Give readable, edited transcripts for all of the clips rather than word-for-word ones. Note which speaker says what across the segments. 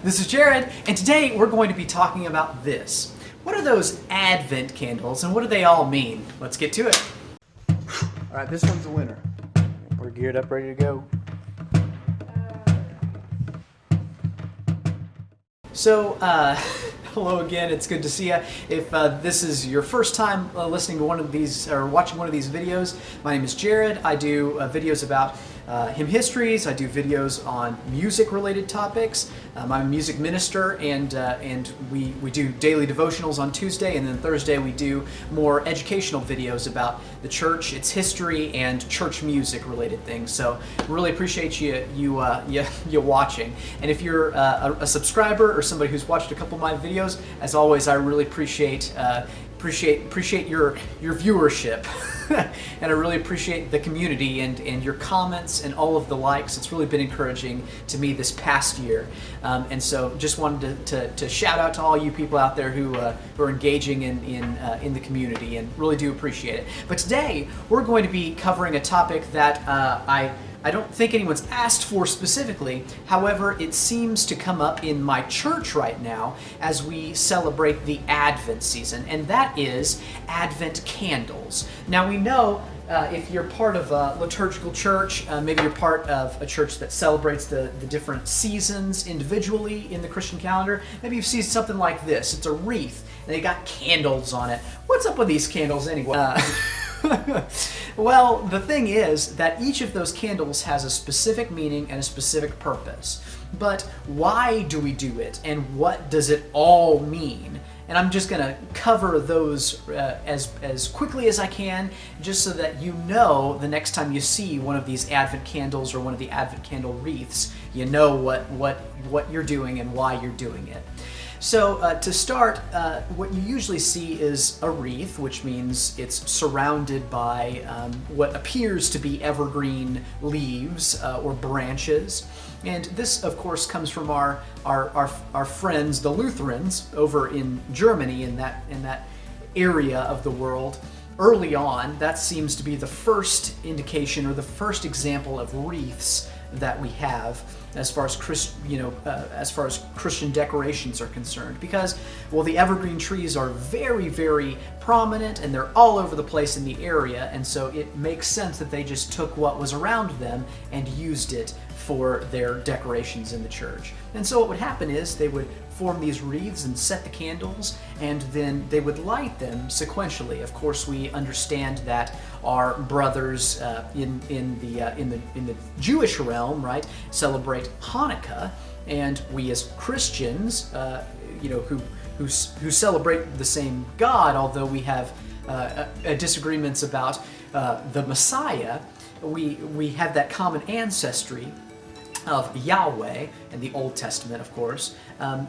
Speaker 1: This is Jared, and today we're going to be talking about this. What are those Advent candles, and what do they all mean? Let's get to it. All right, this one's the winner. We're geared up, ready to go. So, hello again. It's good to see you. If this is your first time listening to one of these or watching one of these videos, my name is Jared. I do videos about hymn histories. I do videos on music-related topics. I'm a music minister, and we do daily devotionals on Tuesday, and then Thursday we do more educational videos about the church, its history, and church music-related things. So, really appreciate you watching. And if you're a subscriber or somebody who's watched a couple of my videos, as always, I really appreciate your viewership. And I really appreciate the community and your comments and all of the likes. It's really been encouraging to me this past year. And so just wanted to shout out to all you people out there who are engaging in the community, and really do appreciate it. But today we're going to be covering a topic that I don't think anyone's asked for specifically. However, it seems to come up in my church right now as we celebrate the Advent season, and that is Advent candles. Now we know if you're part of a liturgical church, maybe you're part of a church that celebrates the different seasons individually in the Christian calendar, maybe you've seen something like this. It's a wreath, and they got candles on it. What's up with these candles anyway? Well, the thing is that each of those candles has a specific meaning and a specific purpose. But why do we do it, and what does it all mean? And I'm just going to cover those as quickly as I can, just so that you know the next time you see one of these Advent candles or one of the Advent candle wreaths, you know what you're doing and why you're doing it. So to start, what you usually see is a wreath, which means it's surrounded by what appears to be evergreen leaves or branches. And this, of course, comes from our friends, the Lutherans, over in Germany, in that area of the world. Early on, that seems to be the first indication or the first example of wreaths that we have as far as Christian decorations are concerned, because, well, the evergreen trees are very, very prominent and they're all over the place in the area, and so it makes sense that they just took what was around them and used it for their decorations in the church. And so what would happen is they would form these wreaths and set the candles, and then they would light them sequentially. Of course, we understand that our brothers in the Jewish realm, right, celebrate Hanukkah, and we as Christians, who celebrate the same God, although we have disagreements about the Messiah, we have that common ancestry of Yahweh and the Old Testament, of course,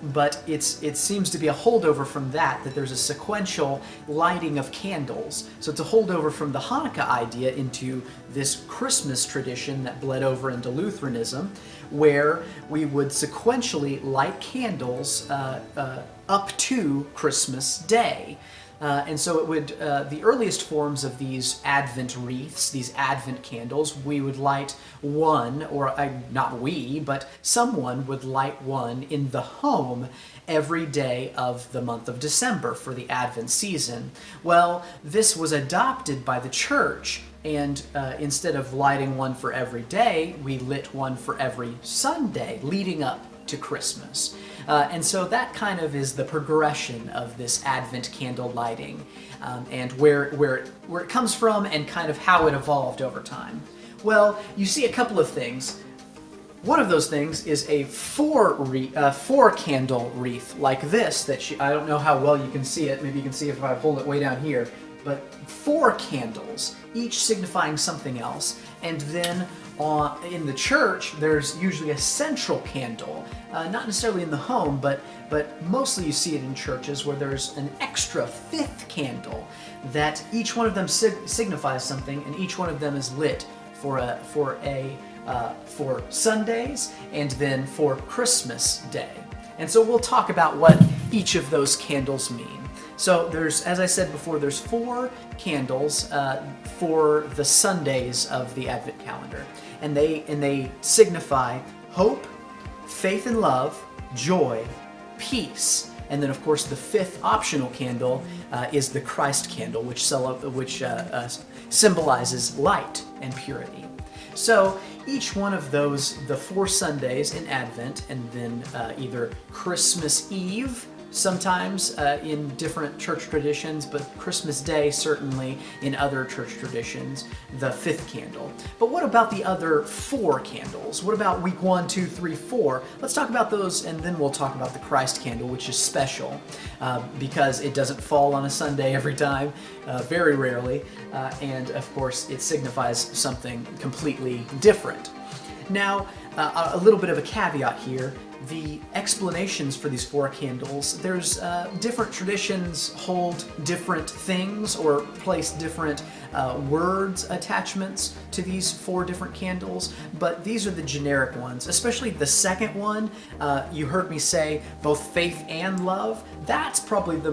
Speaker 1: but it seems to be a holdover from that there's a sequential lighting of candles. So it's a holdover from the Hanukkah idea into this Christmas tradition that bled over into Lutheranism, where we would sequentially light candles up to Christmas Day. And so it would, the earliest forms of these Advent wreaths, these Advent candles, we would light one, or not we, but someone would light one in the home every day of the month of December for the Advent season. Well, this was adopted by the church, and instead of lighting one for every day, we lit one for every Sunday leading up to Christmas. And so that kind of is the progression of this Advent candle lighting, and where it comes from and kind of how it evolved over time. Well, you see a couple of things. One of those things is a four candle wreath like this I don't know how well you can see it. Maybe you can see it if I hold it way down here. But 4 candles, each signifying something else. And then in the church, there's usually a central candle, not necessarily in the home, but mostly you see it in churches where there's an extra 5th candle that each one of them signifies something, and each one of them is lit for Sundays and then for Christmas Day. And so we'll talk about what each of those candles mean. So there's, as I said before, there's 4 candles for the Sundays of the Advent calendar, and they signify hope, faith and love, joy, peace. And then, of course, the fifth optional candle is the Christ candle, which symbolizes light and purity. So each one of those, the 4 Sundays in Advent, and then either Christmas Eve, sometimes in different church traditions, but Christmas Day certainly in other church traditions, the 5th candle. But what about the other 4 candles? What about week 1, 2, 3, 4? Let's talk about those, and then we'll talk about the Christ candle, which is special because it doesn't fall on a Sunday every time, very rarely, and of course it signifies something completely different. Now, a little bit of a caveat here. The explanations for these 4 candles, there's different traditions hold different things or place different words attachments to these 4 different candles, but these are the generic ones, especially the second one. You heard me say both faith and love. That's probably the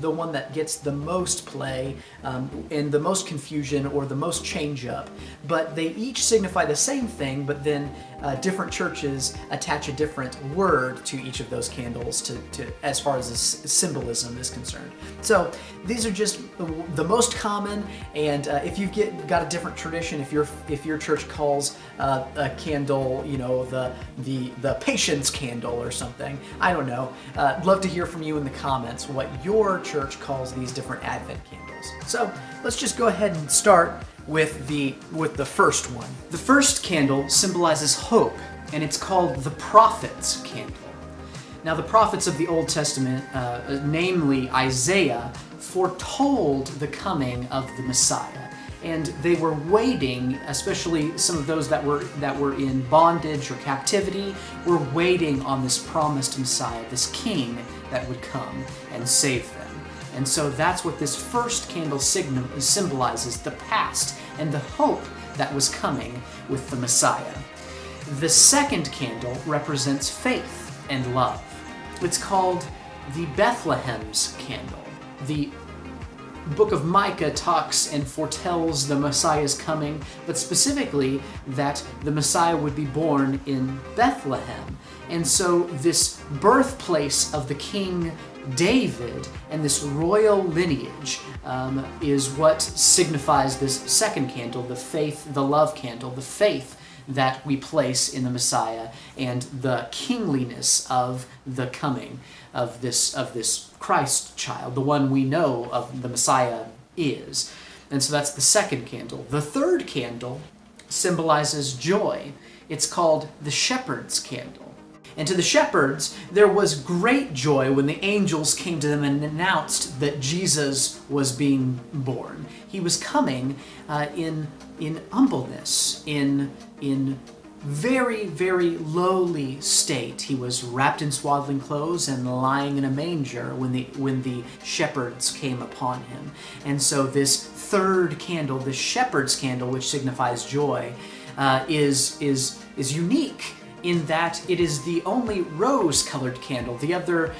Speaker 1: one that gets the most play and the most confusion or the most change up, but they each signify the same thing, but then different churches attach a different word to each of those candles to as far as symbolism is concerned. So these are just the most common, and if you've got a different tradition, if your church calls a candle, you know, the patience candle or something, I don't know. I'd love to hear from you in the comments what your church calls these different Advent candles. So let's just go ahead and start with the first one. The first candle symbolizes hope, and it's called the prophet's candle. Now, the prophets of the Old Testament, namely Isaiah, foretold the coming of the Messiah, and they were waiting, especially some of those that were in bondage or captivity, were waiting on this promised Messiah, this king that would come and save them. And so that's what this first candle symbolizes, the past and the hope that was coming with the Messiah. The second candle represents faith and love. It's called the Bethlehem's candle. The book of Micah talks and foretells the Messiah's coming, but specifically that the Messiah would be born in Bethlehem. And so this birthplace of the King David and this royal lineage is what signifies this second candle, the faith, the love candle, the faith that we place in the Messiah and the kingliness of the coming of this Christ child, the one we know of the Messiah is. And so that's the second candle. The third candle symbolizes joy. It's called the shepherd's candle. And to the shepherds, there was great joy when the angels came to them and announced that Jesus was being born. He was coming in humbleness, in very, very lowly state. He was wrapped in swaddling clothes and lying in a manger when the shepherds came upon him. And so this third candle, the shepherd's candle, which signifies joy, is unique in that it is the only rose-colored candle. The other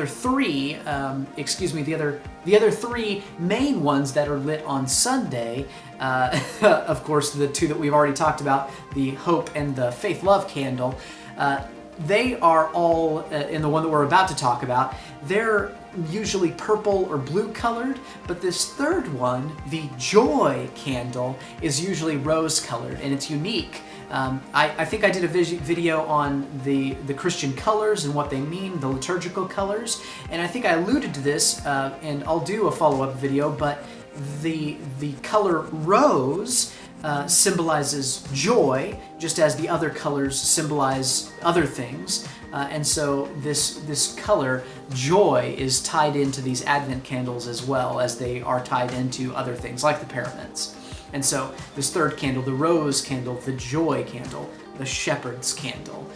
Speaker 1: three main ones that are lit on Sunday, of course, the 2 that we've already talked about, the hope and the faith-love candle, they are all, in the one that we're about to talk about, they're usually purple or blue colored, but this third one, the joy candle, is usually rose colored, and it's unique. I think I did a video on the Christian colors and what they mean, the liturgical colors, and I think I alluded to this, and I'll do a follow-up video, but the color rose symbolizes joy, just as the other colors symbolize other things, and so this color, joy, is tied into these Advent candles as well as they are tied into other things like the paraments. And so this third candle, the rose candle, the joy candle, the shepherd's candle,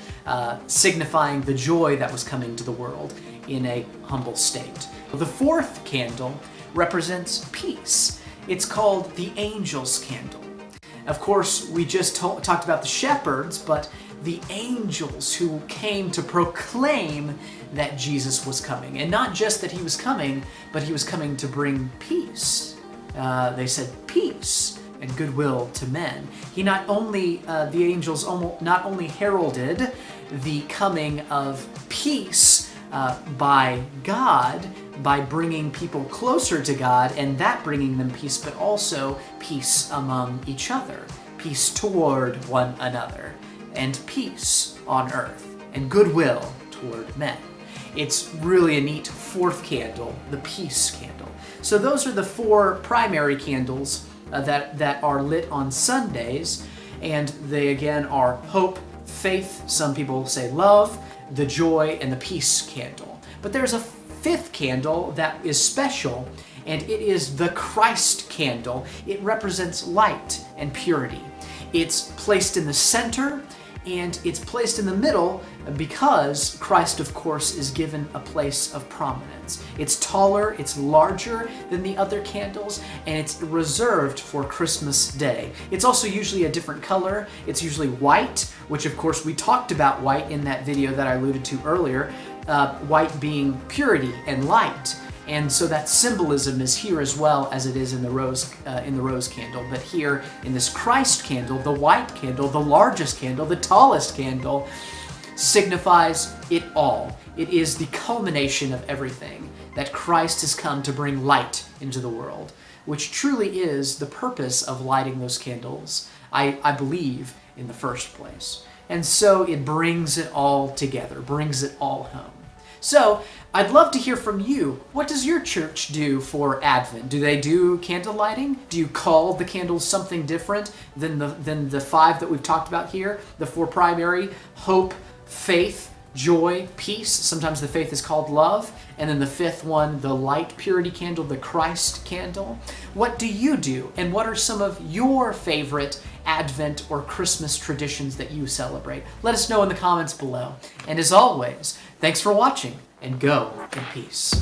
Speaker 1: signifying the joy that was coming to the world in a humble state. The fourth candle represents peace. It's called the angel's candle. Of course, we just talked about the shepherds, but the angels who came to proclaim that Jesus was coming. And not just that he was coming, but he was coming to bring peace. They said peace and goodwill to men. He not only, the angels not only heralded the coming of peace by God, by bringing people closer to God, and that bringing them peace, but also peace among each other, peace toward one another, and peace on earth, and goodwill toward men. It's really a neat fourth candle, the peace candle. So those are the four primary candles that are lit on Sundays, and they again are hope, faith, some people say love, the joy, and the peace candle. But there's a fifth candle that is special, and it is the Christ candle. It represents light and purity. It's placed in the center, and it's placed in the middle because Christ, of course, is given a place of prominence. It's taller, it's larger than the other candles, and it's reserved for Christmas Day. It's also usually a different color. It's usually white, which of course we talked about white in that video that I alluded to earlier, white being purity and light. And so that symbolism is here as well as it is in the rose candle. But here in this Christ candle, the white candle, the largest candle, the tallest candle, signifies it all. It is the culmination of everything, that Christ has come to bring light into the world, which truly is the purpose of lighting those candles, I believe, in the first place. And so it brings it all together, brings it all home. So, I'd love to hear from you. What does your church do for Advent? Do they do candle lighting? Do you call the candles something different than the five that we've talked about here? The four primary: hope, faith, joy, peace. Sometimes the faith is called love. And then the fifth one, the light purity candle, the Christ candle. What do you do? And what are some of your favorite Advent or Christmas traditions that you celebrate? Let us know in the comments below. And as always, thanks for watching, and go in peace.